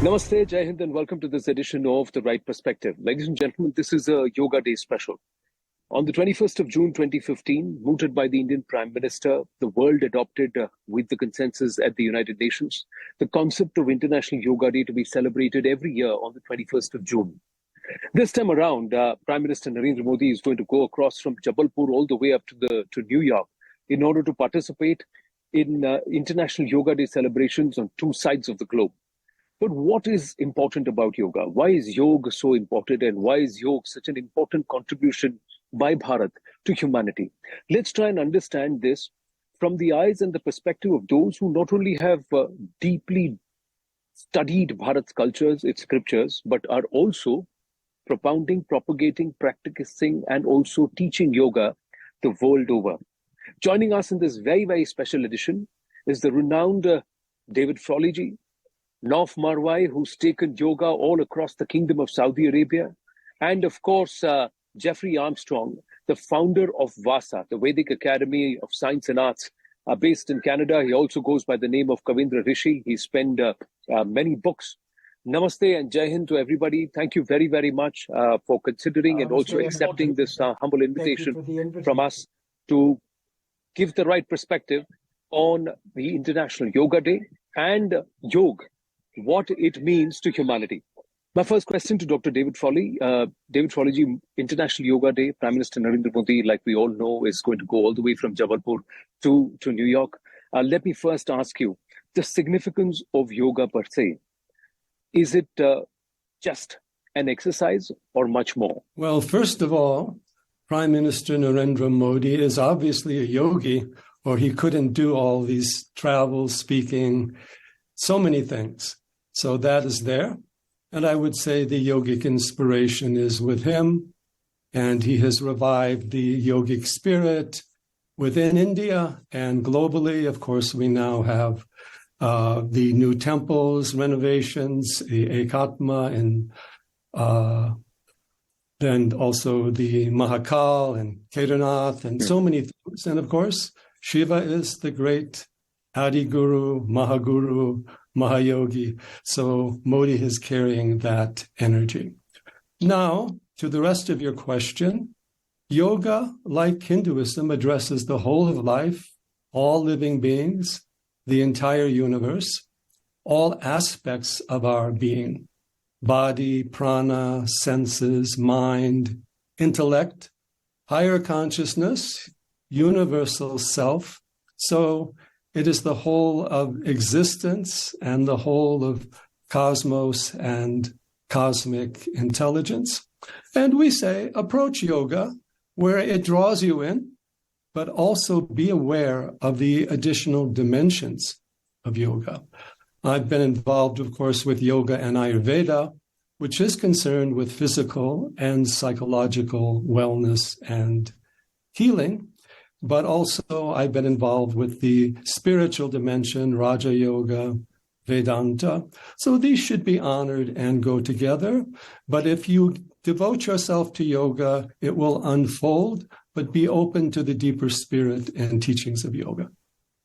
Namaste, Jai Hind, and welcome to this edition of The Right Perspective. Ladies and gentlemen, this is a Yoga Day special. On the 21st of June 2015, mooted by the Indian Prime Minister, the world adopted, with the consensus at the United Nations, the concept of International Yoga Day to be celebrated every year on the 21st of June. This time around, Prime Minister Narendra Modi is going to go across from Jabalpur all the way up to New York in order to participate in International Yoga Day celebrations on two sides of the globe. But what is important about yoga? Why is yoga so important, and why is yoga such an important contribution by Bharat to humanity? Let's try and understand this from the eyes and the perspective of those who not only have deeply studied Bharat's cultures, its scriptures, but are also propounding, propagating, practicing, and also teaching yoga the world over. Joining us in this very, very special edition is the renowned David Frawley, North Marwai, who's taken yoga all across the Kingdom of Saudi Arabia, and of course, Jeffrey Armstrong, the founder of VASA, the Vedic Academy of Science and Arts, based in Canada. He also goes by the name of Kavindra Rishi. He's penned many books. Namaste and Jai Hind to everybody. Thank you very, very much for considering and also accepting this humble invitation from us to give the right perspective on the International Yoga Day and yoga, what it means to humanity. My first question to Dr. David Frawley. David Frawley, International Yoga Day, Prime Minister Narendra Modi, like we all know, is going to go all the way from Jabalpur to New York. Let me first ask you, the significance of yoga per se. Is it just an exercise or much more? Well, first of all, Prime Minister Narendra Modi is obviously a yogi, or he couldn't do all these travels, speaking, so many things. So that is there. And I would say the yogic inspiration is with him, and he has revived the yogic spirit within India and globally. Of course, we now have the new temples, renovations, the Ekatma, and then also the Mahakal and Kedarnath, and so many things. And of course, Shiva is the great Adi Guru, Mahaguru, Mahayogi. So Modi is carrying that energy. Now, to the rest of your question, yoga, like Hinduism, addresses the whole of life, all living beings, the entire universe, all aspects of our being, body, prana, senses, mind, intellect, higher consciousness, universal self. So it is the whole of existence and the whole of cosmos and cosmic intelligence. And we say, approach yoga where it draws you in, but also be aware of the additional dimensions of yoga. I've been involved, of course, with yoga and Ayurveda, which is concerned with physical and psychological wellness and healing. But also I've been involved with the spiritual dimension, Raja Yoga, Vedanta. So these should be honored and go together. But if you devote yourself to yoga, it will unfold, but be open to the deeper spirit and teachings of yoga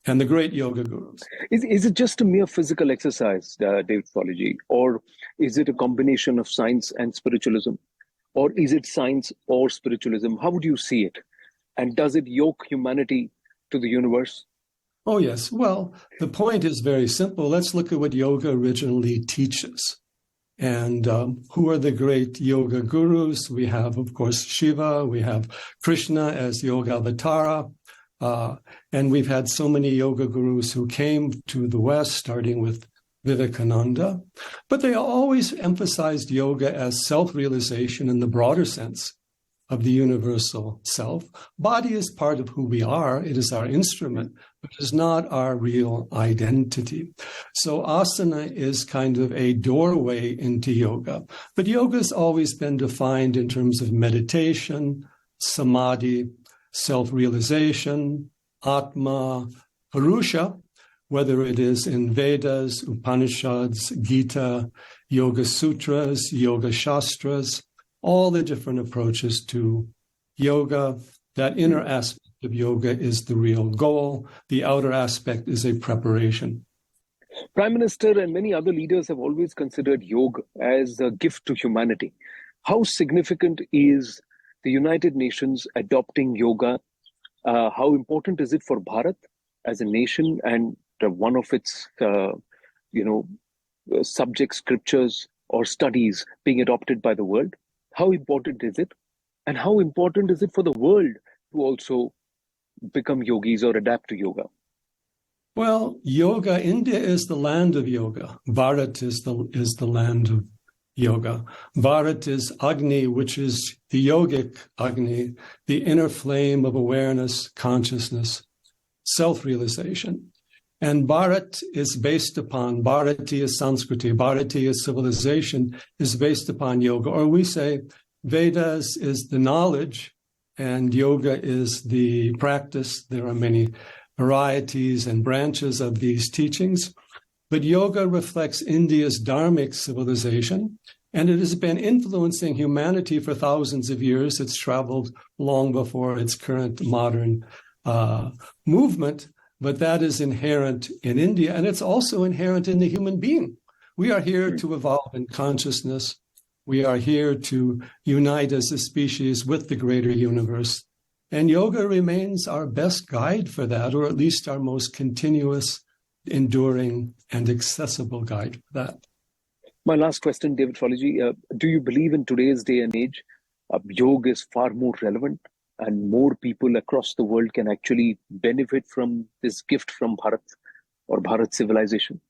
and the great yoga gurus. Is it just a mere physical exercise, David Frawley, or is it a combination of science and spiritualism? Or is it science or spiritualism? How would you see it? And does it yoke humanity to the universe? Oh, yes. Well, the point is very simple. Let's look at what yoga originally teaches. And who are the great yoga gurus? We have, of course, Shiva. We have Krishna as Yogavatara. And we've had so many yoga gurus who came to the West, starting with Vivekananda. But they always emphasized yoga as self-realization in the broader sense of the universal self. Body is part of who we are. It is our instrument, but it is not our real identity. So asana is kind of a doorway into yoga. But yoga has always been defined in terms of meditation, samadhi, self-realization, atma, purusha, whether it is in Vedas, Upanishads, Gita, Yoga Sutras, Yoga Shastras, all the different approaches to yoga. That inner aspect of yoga is the real goal. The outer aspect is a preparation. Prime Minister and many other leaders have always considered yoga as a gift to humanity. How significant is the United Nations adopting yoga? How important is it for Bharat as a nation and one of its, subject scriptures or studies being adopted by the world? How important is it? And how important is it for the world to also become yogis or adapt to yoga? Well, yoga, India is the land of yoga. Bharat is the land of yoga. Bharat is Agni, which is the yogic Agni, the inner flame of awareness, consciousness, self-realization. And Bharat is based upon, Bharatiya Sanskriti, Bharatiya civilization is based upon yoga. Or we say Vedas is the knowledge and yoga is the practice. There are many varieties and branches of these teachings. But yoga reflects India's dharmic civilization, and it has been influencing humanity for thousands of years. It's traveled long before its current modern movement, but that is inherent in India, and it's also inherent in the human being. We are here to evolve in consciousness. We are here to unite as a species with the greater universe. And yoga remains our best guide for that, or at least our most continuous, enduring, and accessible guide for that. My last question, David Trology, do you believe in today's day and age, yoga is far more relevant and more people across the world can actually benefit from this gift from Bharat or Bharat civilization?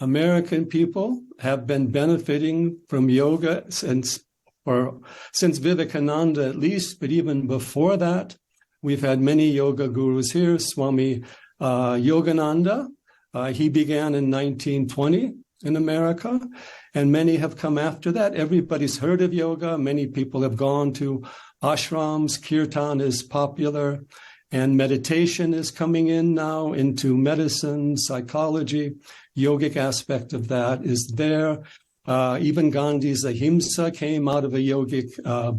American people have been benefiting from yoga since Vivekananda at least, but even before that, we've had many yoga gurus here. Swami Yogananda, he began in 1920 in America, and many have come after that. Everybody's heard of yoga. Many people have gone to ashrams. Kirtan is popular, and meditation is coming in now into medicine, psychology. Yogic aspect of that is there. Even Gandhi's ahimsa came out of a yogic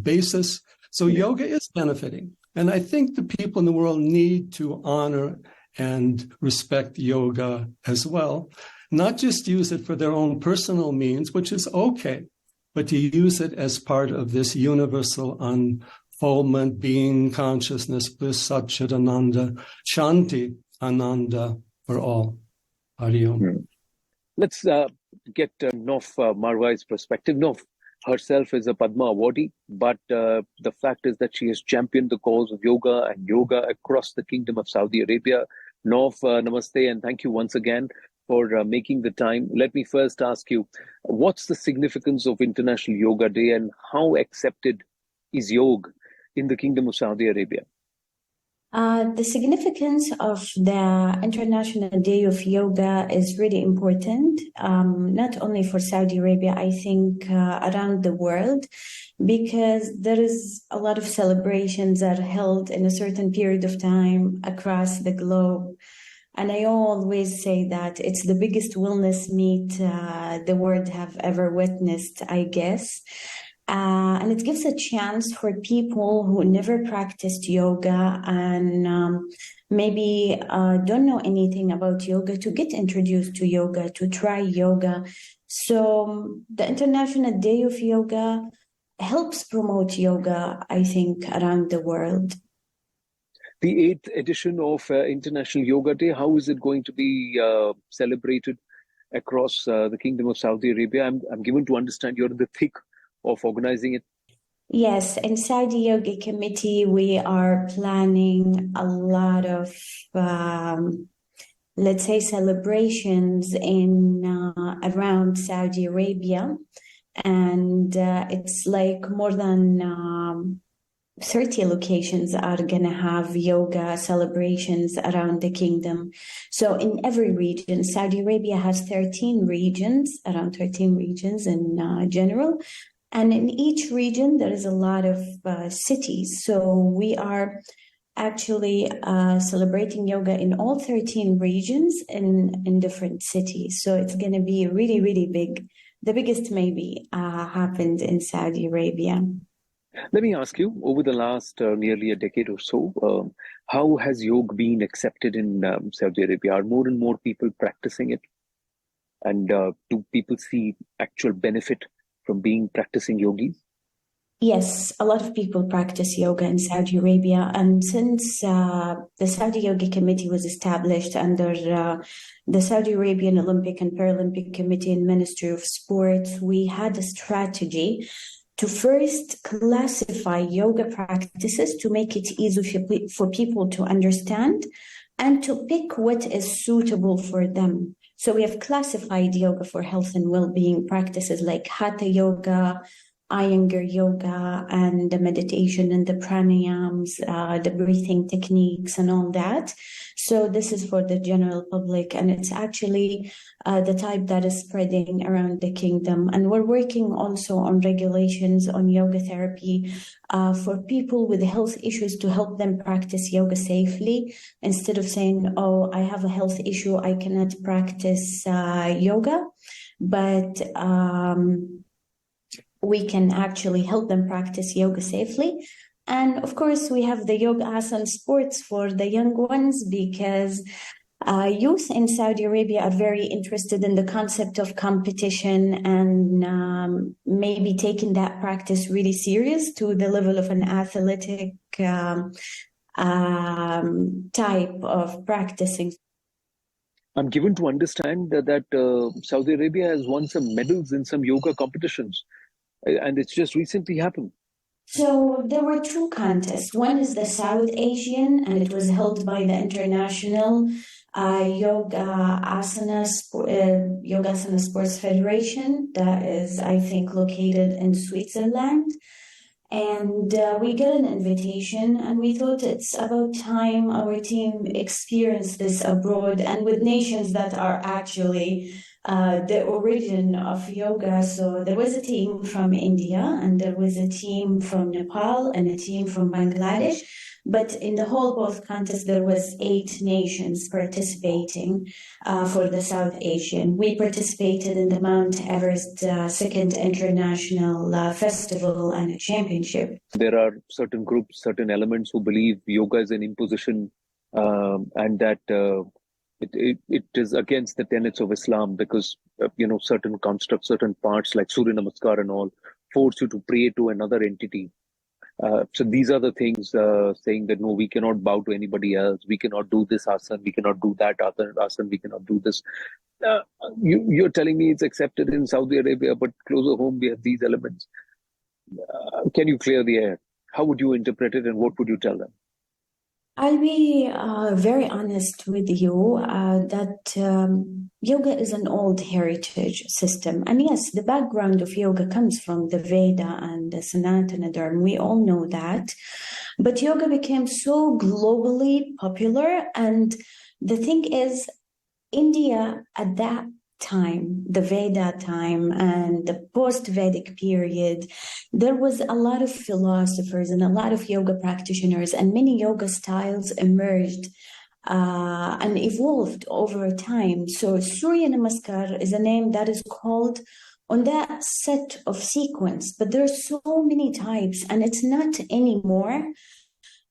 basis. So yoga is benefiting. And I think the people in the world need to honor and respect yoga as well. Not just use it for their own personal means, which is okay, but to use it as part of this universal unfoldment, being, consciousness, bliss, Satchidananda, Shanti, Ananda for all. Hari Om. Let's get Nof Marwai's perspective. Nof herself is a Padma awardee, but the fact is that she has championed the cause of yoga and yoga across the Kingdom of Saudi Arabia. Nof, namaste, and thank you once again for making the time. Let me first ask you, what's the significance of International Yoga Day and how accepted is yoga in the Kingdom of Saudi Arabia? The significance of the International Day of Yoga is really important, not only for Saudi Arabia, I think around the world, because there is a lot of celebrations that are held in a certain period of time across the globe. And I always say that it's the biggest wellness meet the world have ever witnessed, I guess. And it gives a chance for people who never practiced yoga and maybe don't know anything about yoga to get introduced to yoga, to try yoga. So the International Day of Yoga helps promote yoga, I think, around the world. The 8th edition of International Yoga Day, how is it going to be celebrated across the Kingdom of Saudi Arabia? I'm given to understand you're in the thick of organizing it. Yes, in Saudi Yoga Committee, we are planning a lot of, let's say, celebrations in around Saudi Arabia. And it's like more than 30 locations are going to have yoga celebrations around the kingdom. So in every region, Saudi Arabia has 13 regions, around 13 regions in general. And in each region, there is a lot of cities. So we are actually celebrating yoga in all 13 regions in different cities. So it's going to be really, really big. The biggest maybe happened in Saudi Arabia. Let me ask you, over the last nearly a decade or so, how has yoga been accepted in Saudi Arabia? Are more and more people practicing it? And do people see actual benefit from being practicing yogis? Yes, a lot of people practice yoga in Saudi Arabia. And since the Saudi Yoga Committee was established under the Saudi Arabian Olympic and Paralympic Committee and Ministry of Sports, we had a strategy to first classify yoga practices to make it easy for people to understand and to pick what is suitable for them. So we have classified yoga for health and well-being practices like Hatha Yoga, Iyengar Yoga, and the meditation and the pranayams, the breathing techniques and all that. So this is for the general public, and it's actually the type that is spreading around the kingdom. And we're working also on regulations on yoga therapy for people with health issues to help them practice yoga safely. Instead of saying, oh, I have a health issue, I cannot practice yoga, but we can actually help them practice yoga safely. And of course, we have the yoga asana sports for the young ones, because youth in Saudi Arabia are very interested in the concept of competition and maybe taking that practice really serious to the level of an athletic type of practicing. I'm given to understand that Saudi Arabia has won some medals in some yoga competitions. And it's just recently happened. So there were two contests. One is the South Asian, and it was held by the International Yogasana Sports Federation. That is, I think, located in Switzerland. And we got an invitation, and we thought it's about time our team experienced this abroad and with nations that are actually the origin of yoga. So there was a team from India, and there was a team from Nepal, and a team from Bangladesh. But in the whole both contests, there was 8 nations participating for the South Asian. We participated in the Mount Everest Second International Festival and Championship. There are certain groups, certain elements who believe yoga is an imposition and that it is against the tenets of Islam because, certain constructs, certain parts like Surya Namaskar and all force you to pray to another entity. So these are the things saying that, no, we cannot bow to anybody else. We cannot do this asana. We cannot do that asana. We cannot do this. You're telling me it's accepted in Saudi Arabia, but closer home we have these elements. Can you clear the air? How would you interpret it and what would you tell them? I'll be very honest with you that yoga is an old heritage system. And yes, the background of yoga comes from the Veda and the Sanatana Dharma. We all know that. But yoga became so globally popular. And the thing is, India at that time, the Veda time and the post-Vedic period, there was a lot of philosophers and a lot of yoga practitioners, and many yoga styles emerged and evolved over time. So Surya Namaskar is a name that is called on that set of sequence, but there are so many types, and it's not anymore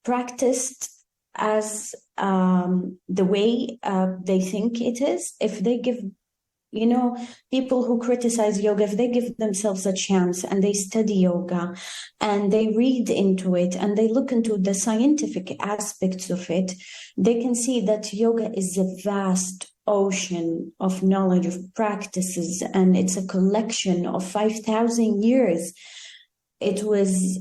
practiced as the way they think it is. If they give people who criticize yoga, if they give themselves a chance and they study yoga and they read into it and they look into the scientific aspects of it, they can see that yoga is a vast ocean of knowledge, of practices, and it's a collection of 5,000 years. It was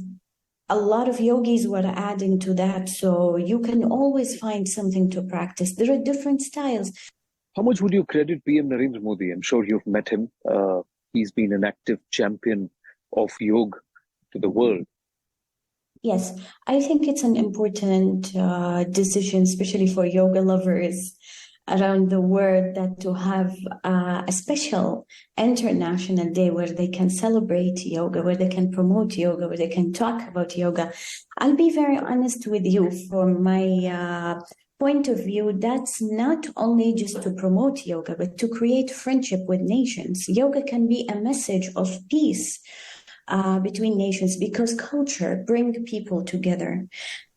a lot of yogis were adding to that, so you can always find something to practice. There are different styles. How much would you credit PM Narendra Modi? I'm sure you've met him. He's been an active champion of yoga to the world. Yes, I think it's an important decision, especially for yoga lovers around the world, that to have a special international day where they can celebrate yoga, where they can promote yoga, where they can talk about yoga. I'll be very honest with you, from my point of view, that's not only just to promote yoga, but to create friendship with nations. Yoga can be a message of peace between nations, because culture brings people together.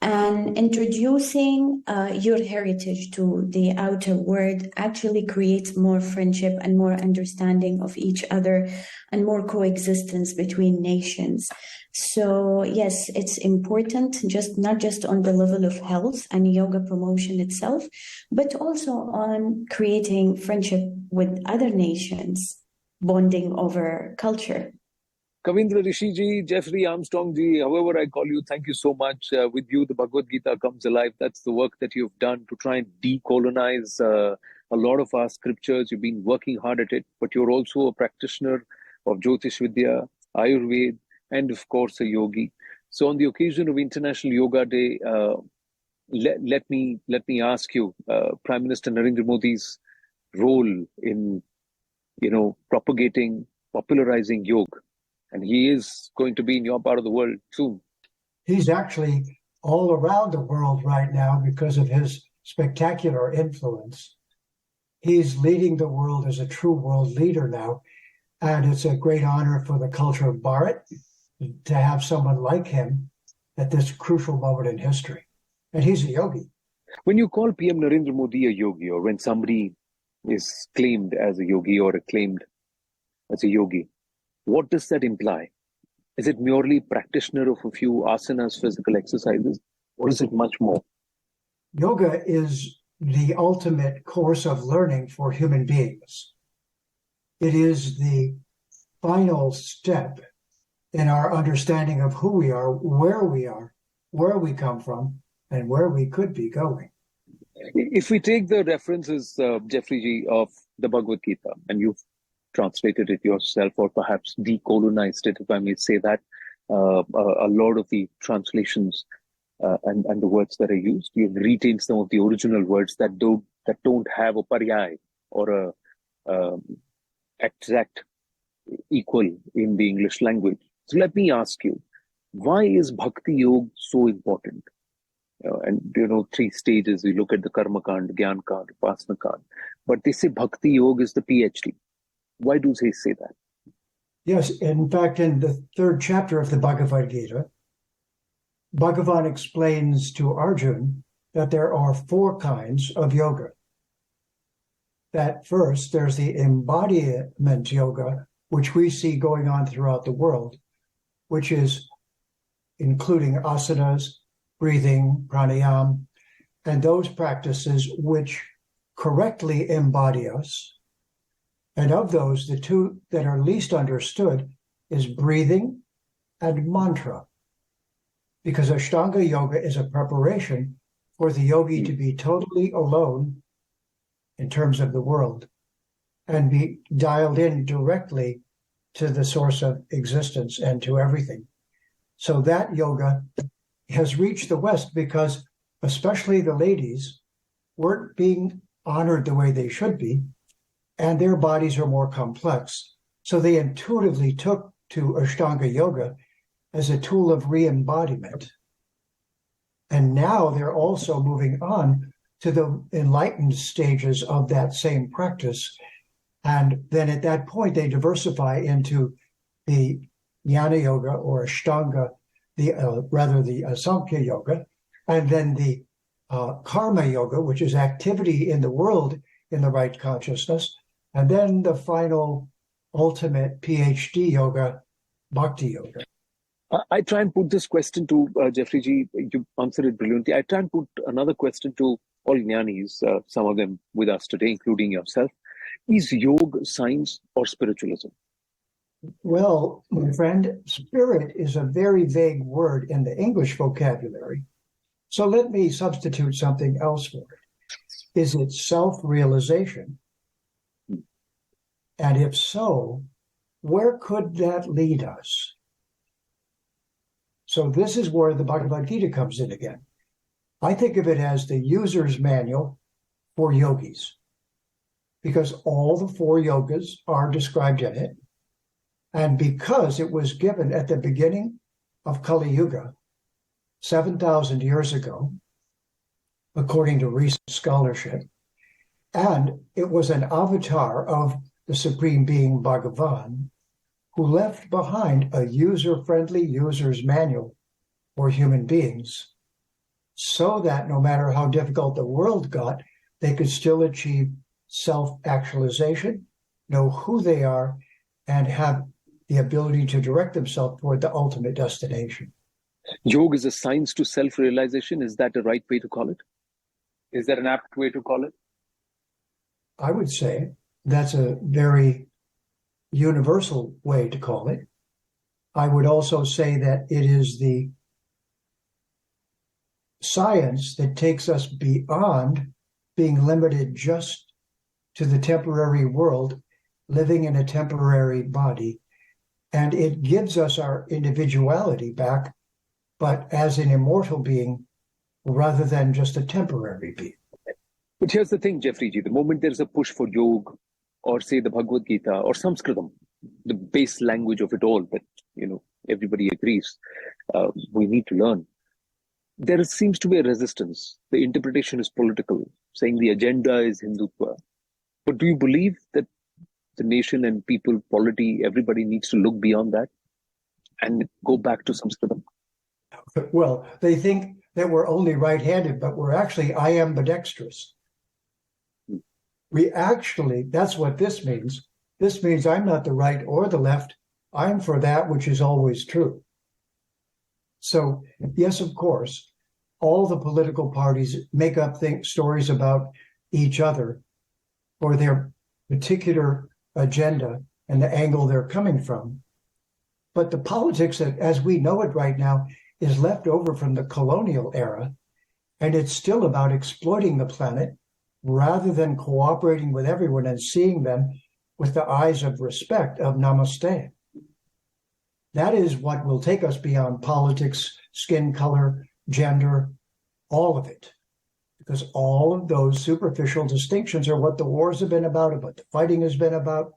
And introducing your heritage to the outer world actually creates more friendship and more understanding of each other and more coexistence between nations. So yes, it's important, not just on the level of health and yoga promotion itself, but also on creating friendship with other nations, bonding over culture. Kavindra Rishi ji, Jeffrey Armstrong ji, however I call you, thank you so much. With you, the Bhagavad Gita comes alive. That's the work that you've done to try and decolonize a lot of our scriptures. You've been working hard at it, but you're also a practitioner of Jyotish Vidya, Ayurveda, and of course a yogi. So on the occasion of International Yoga Day, let me ask you, Prime Minister Narendra Modi's role in popularizing yoga. And he is going to be in your part of the world soon. He's actually all around the world right now because of his spectacular influence. He's leading the world as a true world leader now. And it's a great honor for the culture of Bharat to have someone like him at this crucial moment in history. And he's a yogi. When you call PM Narendra Modi a yogi, or when somebody is claimed as a yogi or acclaimed as a yogi, what does that imply? Is it merely practitioner of a few asanas, physical exercises, or is it much more? Yoga is the ultimate course of learning for human beings. It is the final step in our understanding of who we are, where we come from, and where we could be going. If we take the references, Jeffrey ji, of the Bhagavad Gita, and you've translated it yourself, or perhaps decolonized it, if I may say that, a lot of the translations and the words that are used, you've retained some of the original words that don't have a paryay or a exact equal in the English language. So let me ask you, why is Bhakti Yoga so important? And 3 stages, we look at the Karma Kand, Gyan Kand, Upasana Kand, but they say Bhakti Yoga is the PhD. Why do they say that? Yes, in fact, in the 3rd chapter of the Bhagavad Gita, Bhagavan explains to Arjuna that there are 4 kinds of yoga. That first, there's the embodiment yoga, which we see going on throughout the world, which is including asanas, breathing, pranayama, and those practices which correctly embody us. And of those, the 2 that are least understood is breathing and mantra, because Ashtanga Yoga is a preparation for the yogi to be totally alone in terms of the world and be dialed in directly to the source of existence and to everything. So that yoga has reached the West because especially the ladies weren't being honored the way they should be, and their bodies are more complex. So they intuitively took to Ashtanga Yoga as a tool of re-embodiment. And now they're also moving on to the enlightened stages of that same practice. And then at that point, they diversify into the Jnana Yoga or Ashtanga, the Sankhya Yoga, and then the Karma Yoga, which is activity in the world in the right consciousness, and then the final ultimate PhD yoga, Bhakti Yoga. I try and put this question to Jeffrey ji. You answered it brilliantly. I try and put another question to all jnanis, some of them with us today, including yourself. Is yoga science or spiritualism? Well, my friend, spirit is a very vague word in the English vocabulary. So let me substitute something else for it. Is it self-realization? And if so, where could that lead us? So this is where the Bhagavad Gita comes in again. I think of it as the user's manual for yogis, because all the 4 yogas are described in it. And because it was given at the beginning of Kali Yuga, 7,000 years ago, according to recent scholarship, and it was an avatar of the Supreme Being Bhagavan, who left behind a user-friendly user's manual for human beings so that no matter how difficult the world got, they could still achieve self-actualization, know who they are, and have the ability to direct themselves toward the ultimate destination. Yoga is a science to self-realization. Is that the right way to call it? Is that an apt way to call it? I would say that's a very universal way to call it. I would also say that it is the science that takes us beyond being limited just to the temporary world, living in a temporary body. And it gives us our individuality back, but as an immortal being rather than just a temporary being. But here's the thing, Jeffrey ji, the moment there's a push for yoga, or say the Bhagavad Gita, or Sanskritam, the base language of it all that, everybody agrees, we need to learn. There seems to be a resistance. The interpretation is political, saying the agenda is Hindutva. But do you believe that the nation and people, polity, everybody needs to look beyond that and go back to Sanskritam? Well, they think that we're only right-handed, but we're actually ambidextrous. We actually, that's what this means. This means I'm not the right or the left. I'm for that which is always true. So, yes, of course, all the political parties make up stories about each other or their particular agenda and the angle they're coming from. But the politics that, as we know it right now, is left over from the colonial era, and it's still about exploiting the planet rather than cooperating with everyone and seeing them with the eyes of respect, of namaste. That is what will take us beyond politics, skin color, gender, all of it. Because all of those superficial distinctions are what the wars have been about, what the fighting has been about.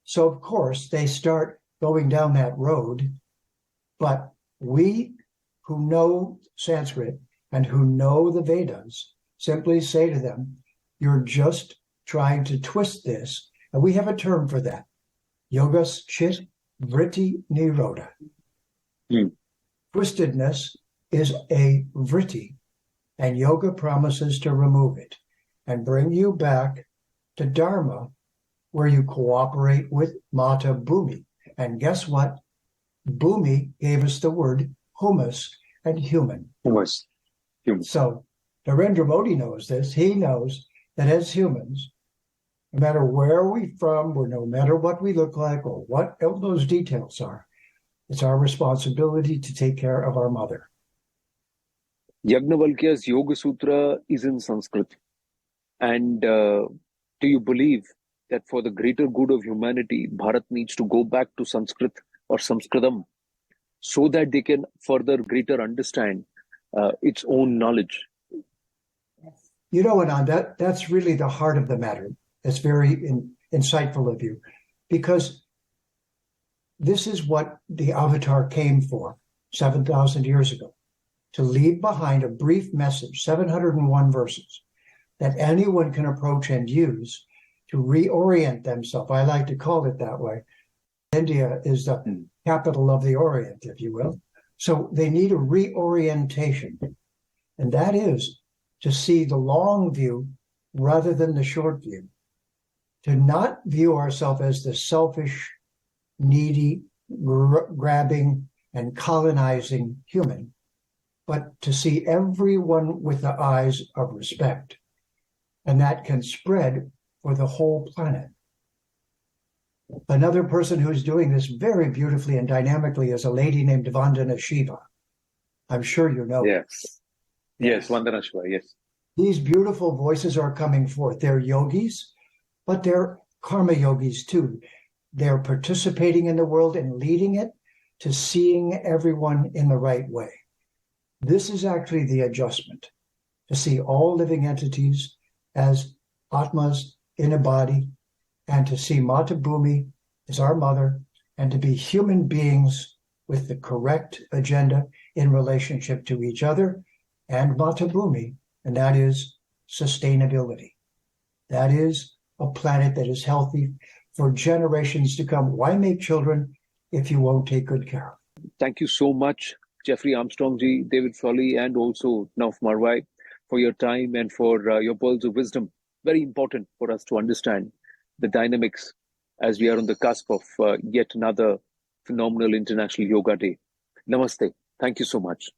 So, of course, they start going down that road. But we who know Sanskrit and who know the Vedas simply say to them, you're just trying to twist this. And we have a term for that. Yogas chit vritti nirodha. Twistedness is a vritti, and yoga promises to remove it and bring you back to Dharma, where you cooperate with Mata Bhumi. And guess what? Bhumi gave us the word humus and human. Humus. So Narendra Modi knows this. He knows that as humans, no matter where we're from, or no matter what we look like, or what those details are, it's our responsibility to take care of our mother. Yagnavalkya's Yoga Sutra is in Sanskrit. And do you believe that for the greater good of humanity, Bharat needs to go back to Sanskrit or Sanskritam so that they can further greater understand its own knowledge? You know, Anand, that's really the heart of the matter. It's very insightful of you, because this is what the Avatar came for 7,000 years ago, to leave behind a brief message, 701 verses, that anyone can approach and use to reorient themselves. I like to call it that way. India is the capital of the Orient, if you will. So they need a reorientation. And that is to see the long view rather than the short view. To not view ourselves as the selfish, needy, grabbing, and colonizing human, but to see everyone with the eyes of respect. And that can spread for the whole planet. Another person who's doing this very beautifully and dynamically is a lady named Vandana Shiva. I'm sure you know. Yes. Yes, Vandana Shiva, yes. These beautiful voices are coming forth. They're yogis, but they're karma yogis too. They're participating in the world and leading it to seeing everyone in the right way. This is actually the adjustment, to see all living entities as Atmas in a body, and to see Mata Bhumi as our mother, and to be human beings with the correct agenda in relationship to each other and Mata Bhumi, and that is sustainability. That is a planet that is healthy for generations to come. Why make children if you won't take good care of it. Thank you so much, Jeffrey Armstrong ji, David Frawley, and also Nauf Marwai, for your time and for your pearls of wisdom. Very important for us to understand the dynamics as we are on the cusp of yet another phenomenal International Yoga Day. Namaste. Thank you so much.